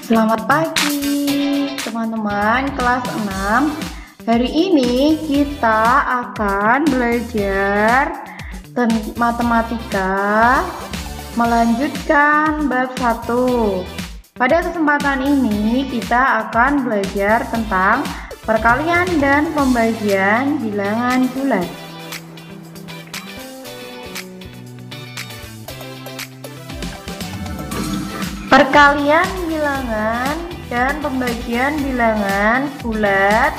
Selamat pagi teman-teman kelas 6. Hari ini kita akan belajar matematika, melanjutkan bab 1. Pada kesempatan ini kita akan belajar tentang perkalian dan pembagian bilangan bulat. Perkalian bilangan dan pembagian bilangan bulat.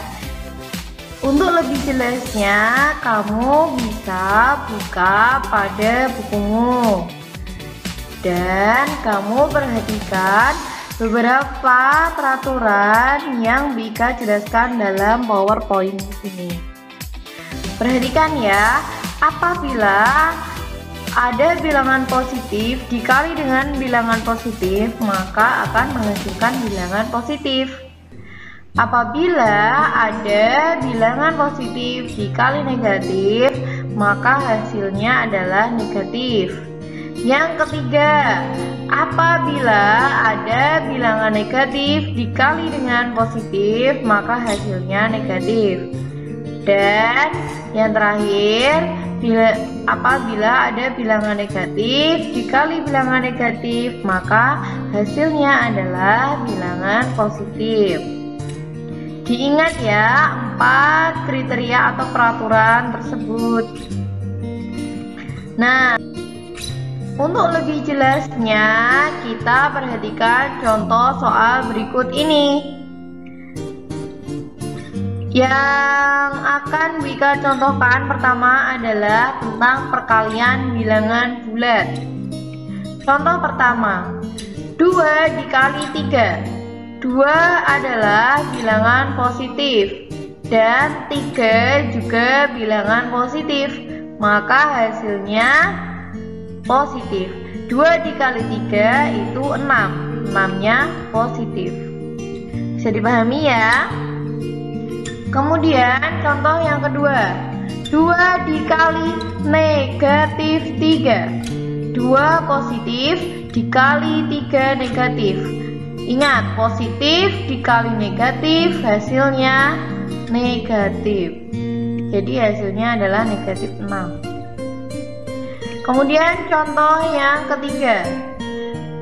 Untuk lebih jelasnya, kamu bisa buka pada bukumu dan kamu perhatikan beberapa peraturan yang Bika jelaskan dalam PowerPoint ini. Perhatikan ya, apabila ada bilangan positif dikali dengan bilangan positif, maka akan menghasilkan bilangan positif. Apabila ada bilangan positif dikali negatif, maka hasilnya adalah negatif. Yang ketiga, apabila ada bilangan negatif dikali dengan positif, maka hasilnya negatif. Dan yang terakhir, apabila ada bilangan negatif dikali bilangan negatif, maka hasilnya adalah bilangan positif. Diingat ya 4 kriteria atau peraturan tersebut. Nah, untuk lebih jelasnya kita perhatikan contoh soal berikut ini. Yang akan Bika contohkan pertama adalah tentang perkalian bilangan bulat. Contoh pertama, 2 dikali 3. 2 adalah bilangan positif dan 3 juga bilangan positif, maka hasilnya positif. 2 dikali 3 itu 6, 6-nya positif. Bisa dipahami ya? Kemudian contoh yang kedua, 2 dikali negatif 3. 2 positif dikali 3 negatif. Ingat, positif dikali negatif hasilnya negatif. Jadi hasilnya adalah negatif 6. Kemudian contoh yang ketiga,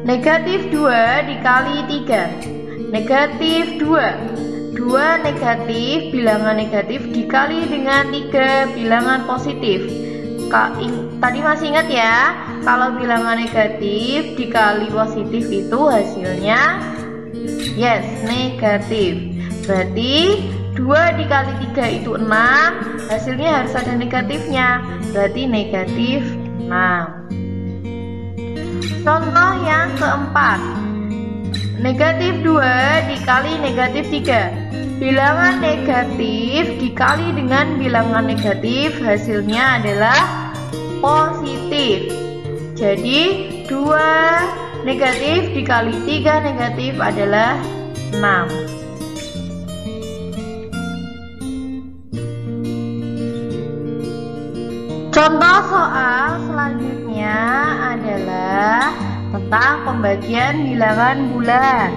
negatif 2 dikali 3. Negatif 2. 2 negatif, bilangan negatif dikali dengan 3 bilangan positif. Tadi masih ingat ya, kalau bilangan negatif dikali positif itu hasilnya yes, negatif. Berarti 2 dikali 3 itu 6, hasilnya harus ada negatifnya, berarti negatif 6. Contoh yang keempat, negatif 2 dikali negatif 3. Bilangan negatif dikali dengan bilangan negatif hasilnya adalah positif. Jadi 2 negatif dikali 3 negatif adalah 6. Contoh soal selanjutnya adalah tentang pembagian bilangan bulat.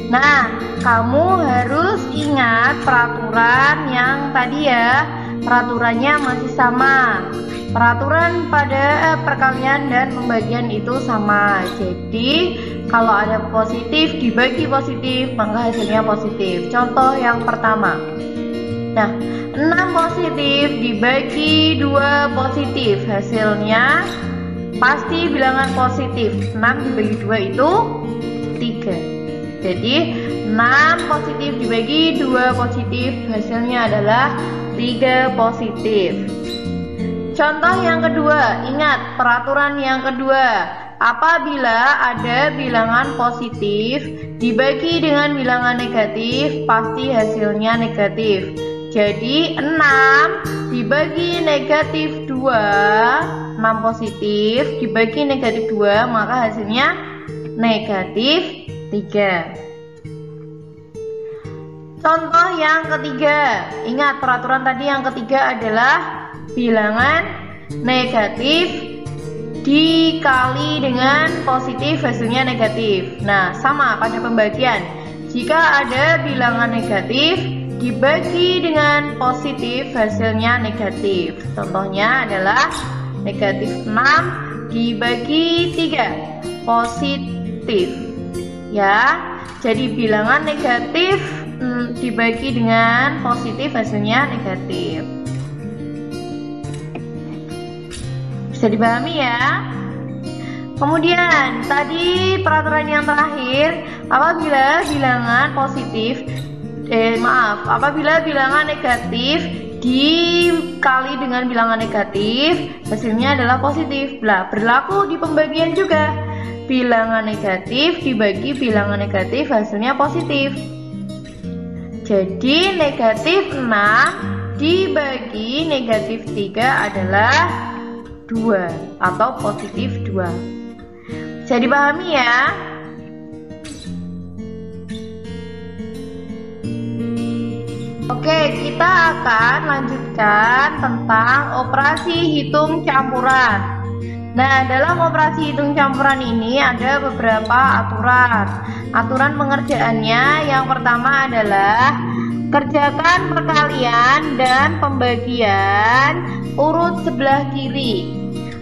Nah, kamu harus ingat peraturan yang tadi ya. Peraturannya masih sama. Peraturan pada perkalian dan pembagian itu sama. Jadi, kalau ada positif dibagi positif, maka hasilnya positif. Contoh yang pertama. Nah, 6 positif dibagi 2 positif, hasilnya pasti bilangan positif. 6 dibagi 2 itu 3. Jadi 6 positif dibagi 2 positif, hasilnya adalah 3 positif. Contoh yang kedua, ingat peraturan yang kedua. Apabila ada bilangan positif dibagi dengan bilangan negatif, pasti hasilnya negatif. Jadi 6 dibagi negatif 2, 6 positif dibagi negatif 2, maka hasilnya negatif 3. Contoh yang ketiga, ingat peraturan tadi yang ketiga adalah bilangan negatif dikali dengan positif hasilnya negatif. Nah, sama pada pembagian. Jika ada bilangan negatif dibagi dengan positif hasilnya negatif. Contohnya adalah negatif 6 dibagi 3 positif. Ya, jadi bilangan negatif dibagi dengan positif hasilnya negatif. Bisa dipahami ya? Kemudian tadi peraturan yang terakhir, apabila bilangan positif apabila bilangan negatif dikali dengan bilangan negatif hasilnya adalah positif. Berlaku di pembagian juga. Bilangan negatif dibagi bilangan negatif hasilnya positif. Jadi negatif 6 dibagi negatif 3 adalah 2 atau positif 2. Bisa dipahami ya? Oke, kita akan lanjutkan tentang operasi hitung campuran. Nah, dalam operasi hitung campuran ini ada beberapa aturan. Aturan pengerjaannya yang pertama adalah kerjakan perkalian dan pembagian urut sebelah kiri.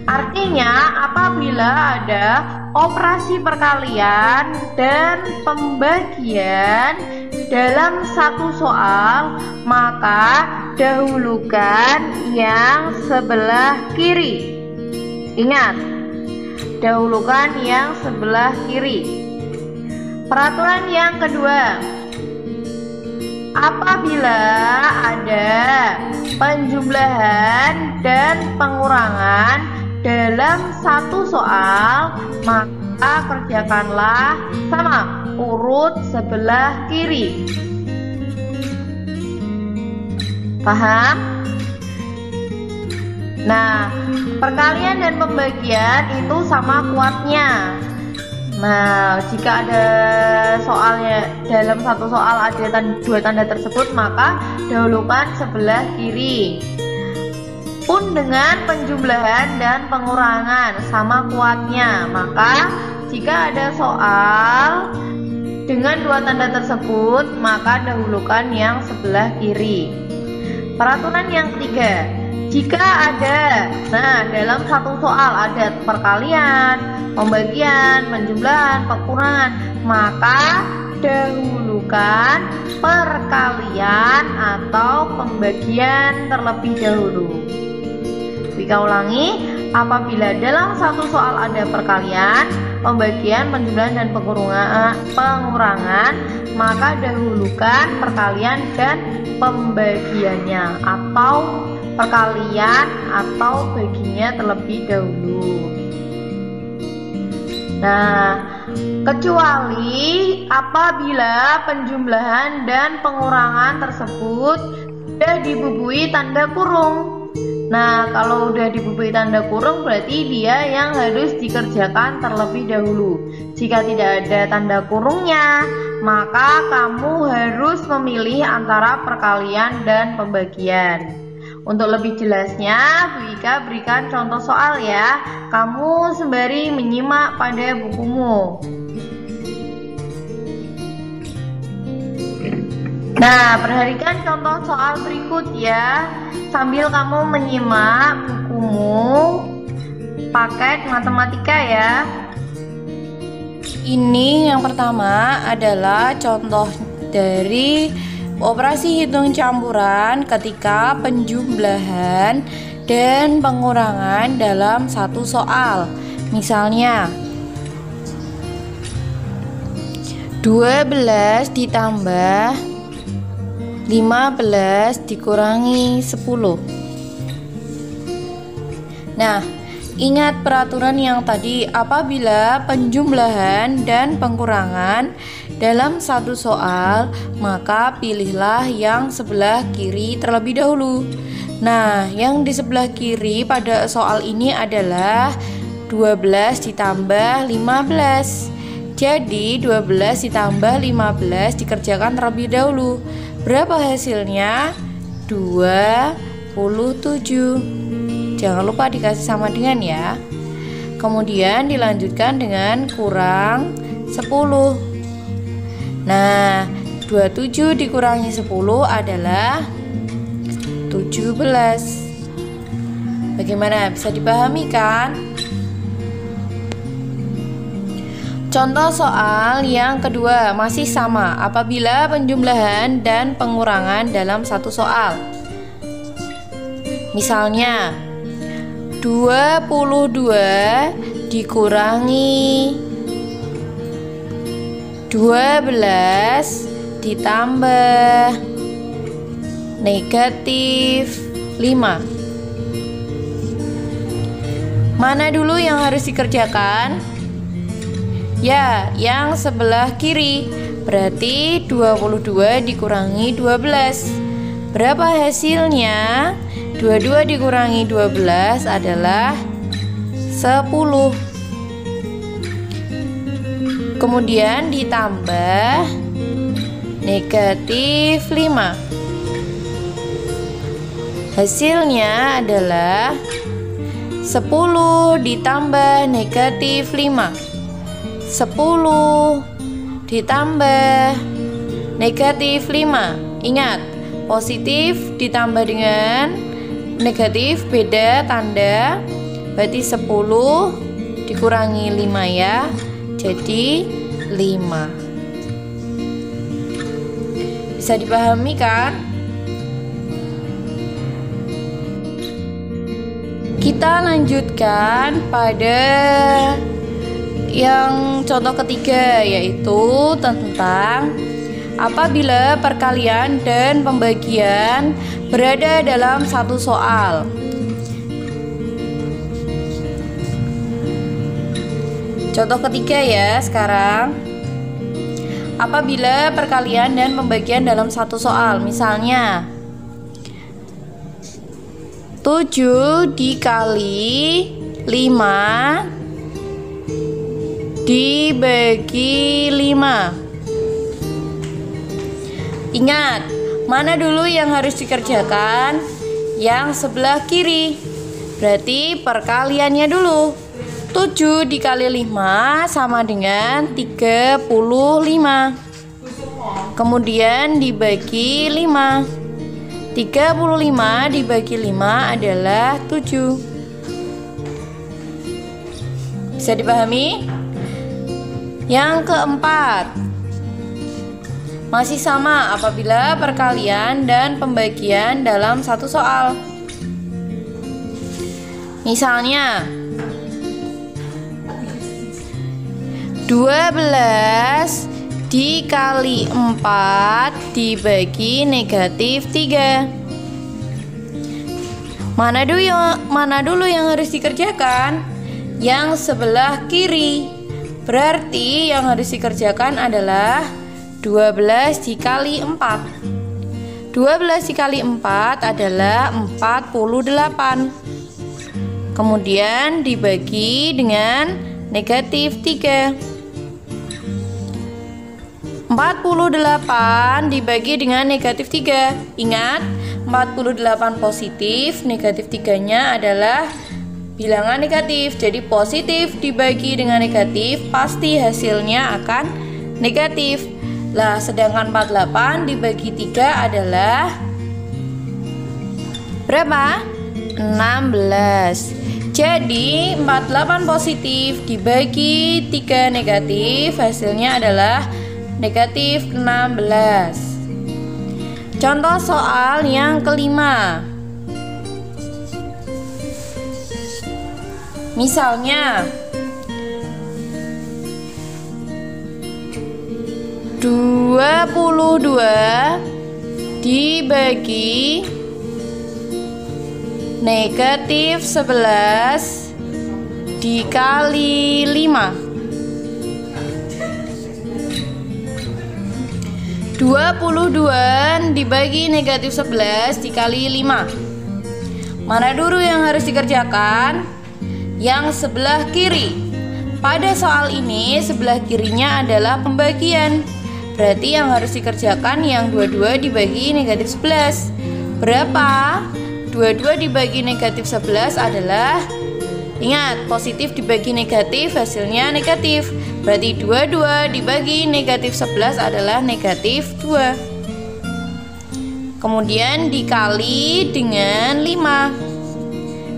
Artinya, apabila ada operasi perkalian dan pembagian dalam satu soal, maka dahulukan yang sebelah kiri. Ingat, dahulukan yang sebelah kiri. Peraturan yang kedua, apabila ada penjumlahan dan pengurangan dalam satu soal, maka kerjakanlah sama urut sebelah kiri. Paham? Nah, perkalian dan pembagian itu sama kuatnya. Nah, jika ada soalnya dalam satu soal ada dua tanda tersebut, maka dahulukan sebelah kiri. Pun dengan penjumlahan dan pengurangan sama kuatnya, maka jika ada soal dengan dua tanda tersebut, maka dahulukan yang sebelah kiri. Peraturan yang ketiga, jika ada, dalam satu soal ada perkalian, pembagian, penjumlahan, pengurangan, maka dahulukan perkalian atau pembagian terlebih dahulu. Kita ulangi, apabila dalam satu soal ada perkalian, pembagian, penjumlahan, dan pengurangan, maka dahulukan perkalian dan pembagiannya atau perkalian atau baginya terlebih dahulu. Nah, kecuali apabila penjumlahan dan pengurangan tersebut sudah dibubui tanda kurung. Nah, kalau udah dibubui tanda kurung berarti dia yang harus dikerjakan terlebih dahulu. Jika tidak ada tanda kurungnya, maka kamu harus memilih antara perkalian dan pembagian. Untuk lebih jelasnya, Bu Ika berikan contoh soal ya. Kamu sembari menyimak pada bukumu. Nah, perhatikan contoh soal berikut ya. Sambil kamu menyimak bukumu paket matematika ya. Ini yang pertama adalah contoh dari operasi hitung campuran ketika penjumlahan dan pengurangan dalam satu soal. Misalnya 12 ditambah 15 dikurangi 10. Nah, ingat peraturan yang tadi, apabila penjumlahan dan pengurangan dalam satu soal, maka pilihlah yang sebelah kiri terlebih dahulu. Nah, yang di sebelah kiri pada soal ini adalah 12 ditambah 15. Jadi 12 ditambah 15 dikerjakan terlebih dahulu. Berapa hasilnya? 27. Jangan lupa dikasih sama dengan ya. Kemudian dilanjutkan dengan kurang 10. Nah, 27 dikurangi 10 adalah 17. Bagaimana? Bisa dipahami kan? Contoh soal yang kedua masih sama apabila penjumlahan dan pengurangan dalam satu soal. Misalnya 22 dikurangi 12 ditambah negatif 5. Mana dulu yang harus dikerjakan? Ya, yang sebelah kiri. Berarti 22 dikurangi 12. Berapa hasilnya? 22 dikurangi 12 adalah 10. Kemudian ditambah negatif 5. Hasilnya adalah 10 ditambah negatif 5. 10 ditambah negatif 5. Ingat, positif ditambah dengan negatif beda tanda. Berarti 10 dikurangi 5 ya. Jadi 5. Bisa dipahami kan? Kita lanjutkan pada yang contoh ketiga, yaitu tentang apabila perkalian dan pembagian berada dalam satu soal. Contoh ketiga ya sekarang. Apabila perkalian dan pembagian dalam satu soal. Misalnya 7 dikali 5 dibagi 5. Ingat, mana dulu yang harus dikerjakan? Yang sebelah kiri. Berarti perkaliannya dulu. 7 dikali 5 sama dengan 35. Kemudian dibagi 5. 35 dibagi 5 adalah 7. Bisa dipahami? Yang keempat, masih sama apabila perkalian dan pembagian dalam satu soal. Misalnya 12 dikali 4 dibagi negatif 3. Mana dulu yang harus dikerjakan? Yang sebelah kiri. Berarti yang harus dikerjakan adalah 12 dikali 4. 12 dikali 4 adalah 48. Kemudian dibagi dengan negatif 3. 48 dibagi dengan negatif 3. Ingat, 48 positif, negatif 3-nya adalah bilangan negatif. Jadi positif dibagi dengan negatif pasti hasilnya akan negatif. Lah, sedangkan 48 dibagi 3 adalah berapa? 16. Jadi 48 positif dibagi 3 negatif, hasilnya adalah negatif 16. Contoh soal yang kelima. Misalnya 22 dibagi negatif 11 dikali 5. 22 dibagi negatif 11 dikali 5. Mana dulu yang harus dikerjakan? Yang sebelah kiri. Pada soal ini sebelah kirinya adalah pembagian. Berarti yang harus dikerjakan yang 22 dibagi negatif 11. Berapa? 22 dibagi negatif 11 adalah Ingat, positif dibagi negatif hasilnya negatif. Berarti 22 dibagi negatif 11 adalah negatif 2. Kemudian dikali dengan 5.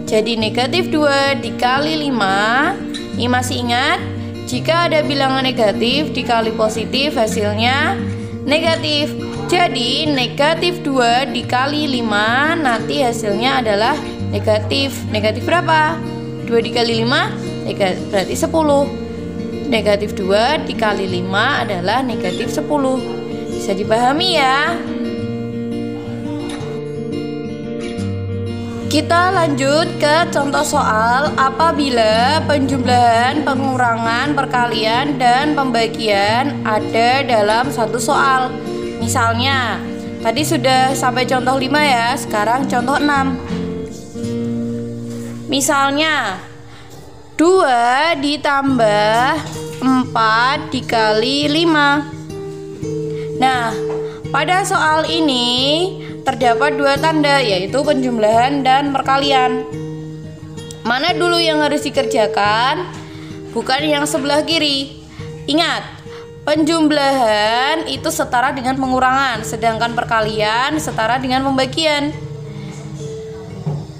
Jadi negatif 2 dikali 5. Ini masih ingat? Jika ada bilangan negatif dikali positif hasilnya negatif. Jadi negatif 2 dikali 5 nanti hasilnya adalah negatif. Negatif berapa? 2 dikali 5 berarti 10. Negatif 2 dikali 5 adalah negatif 10. Bisa dipahami ya? Kita lanjut ke contoh soal apabila penjumlahan, pengurangan, perkalian, dan pembagian ada dalam satu soal. Misalnya, tadi sudah sampai contoh 5 ya, sekarang contoh 6. Misalnya 2 ditambah 4 dikali 5. Nah, pada soal ini terdapat 2 tanda, yaitu penjumlahan dan perkalian. Mana dulu yang harus dikerjakan? Bukan yang sebelah kiri. Ingat, penjumlahan itu setara dengan pengurangan, sedangkan perkalian setara dengan pembagian.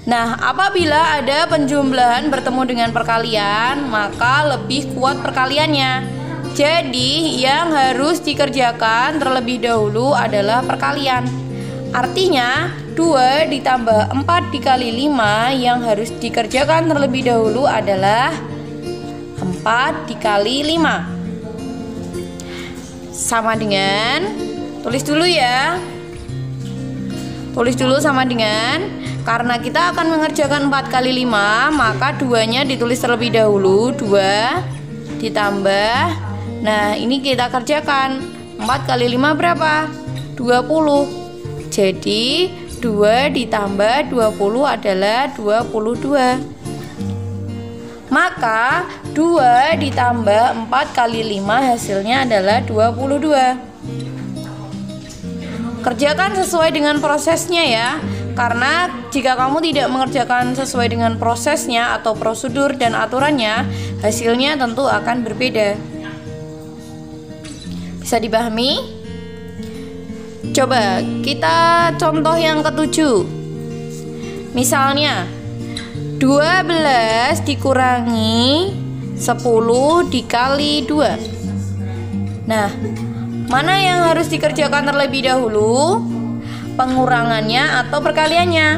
Nah, apabila ada penjumlahan bertemu dengan perkalian, maka lebih kuat perkaliannya. Jadi, yang harus dikerjakan terlebih dahulu adalah perkalian. Artinya, 2 ditambah 4 dikali 5 yang harus dikerjakan terlebih dahulu adalah 4 dikali 5. Sama dengan, tulis dulu ya. Tulis dulu sama dengan, karena kita akan mengerjakan 4 kali 5, maka 2-nya ditulis terlebih dahulu. 2 ditambah, nah ini kita kerjakan. 4 kali 5 berapa? 20. Jadi 2 ditambah 20 adalah 22. Maka 2 ditambah 4 kali 5 hasilnya adalah 22. Kerjakan sesuai dengan prosesnya ya. Karena jika kamu tidak mengerjakan sesuai dengan prosesnya atau prosedur dan aturannya, hasilnya tentu akan berbeda. Bisa dipahami? Coba kita contoh yang ke-7. Misalnya 12 dikurangi 10 dikali 2. Nah, mana yang harus dikerjakan terlebih dahulu? Pengurangannya atau perkaliannya?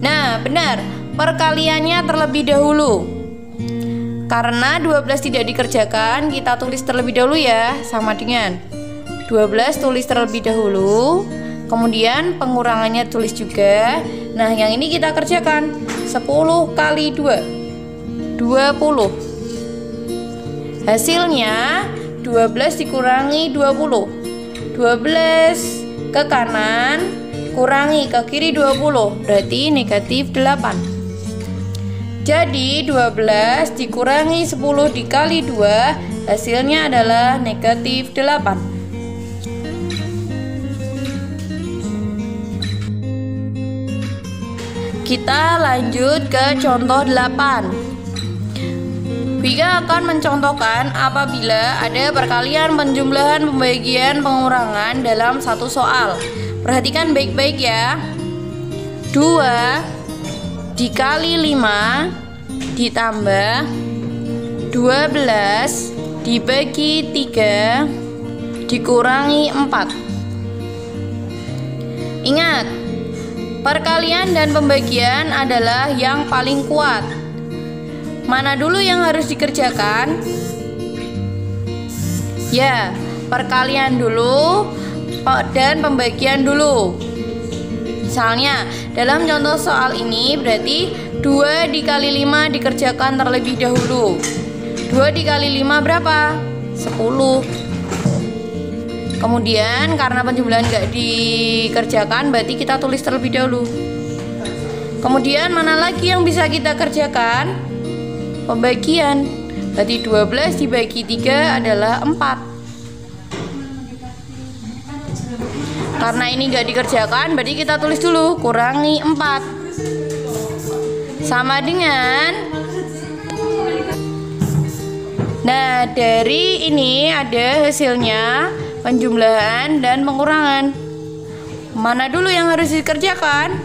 Nah, benar, perkaliannya terlebih dahulu. Karena 12 tidak dikerjakan, kita tulis terlebih dahulu ya, sama dengan 12 tulis terlebih dahulu, kemudian pengurangannya tulis juga. Nah, yang ini kita kerjakan. 10 kali 2 20. Hasilnya 12 dikurangi 20. 12 ke kanan kurangi ke kiri 20, berarti negatif 8. Jadi 12 dikurangi 10 dikali 2, hasilnya adalah negatif 8. Kita lanjut ke contoh 8. Vika akan mencontohkan apabila ada perkalian, penjumlahan, pembagian, pengurangan dalam satu soal. Perhatikan baik-baik ya. 2 dikali 5 ditambah 12 dibagi 3 dikurangi 4. Ingat, perkalian dan pembagian adalah yang paling kuat. Mana dulu yang harus dikerjakan? Ya, perkalian dulu dan pembagian dulu. Misalnya, dalam contoh soal ini berarti 2 dikali 5 dikerjakan terlebih dahulu. 2 dikali 5 berapa? 10. Kemudian karena penjumlahan nggak dikerjakan, berarti kita tulis terlebih dahulu. Kemudian mana lagi yang bisa kita kerjakan? Pembagian. Berarti 12 dibagi 3 adalah 4. Karena ini nggak dikerjakan, berarti kita tulis dulu kurangi 4. Sama dengan Nah, dari ini ada hasilnya penjumlahan dan pengurangan. Mana dulu yang harus dikerjakan?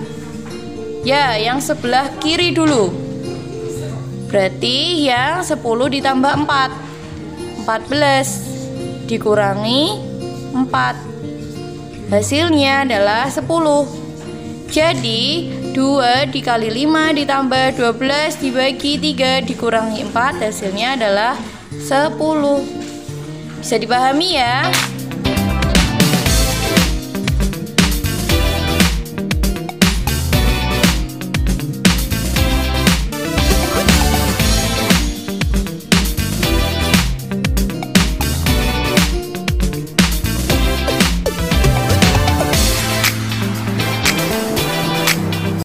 Ya, yang sebelah kiri dulu. Berarti yang 10 ditambah 4, 14 dikurangi 4. Hasilnya adalah 10. Jadi 2 dikali 5 ditambah 12 dibagi 3 dikurangi 4, hasilnya adalah 10. Bisa dipahami ya?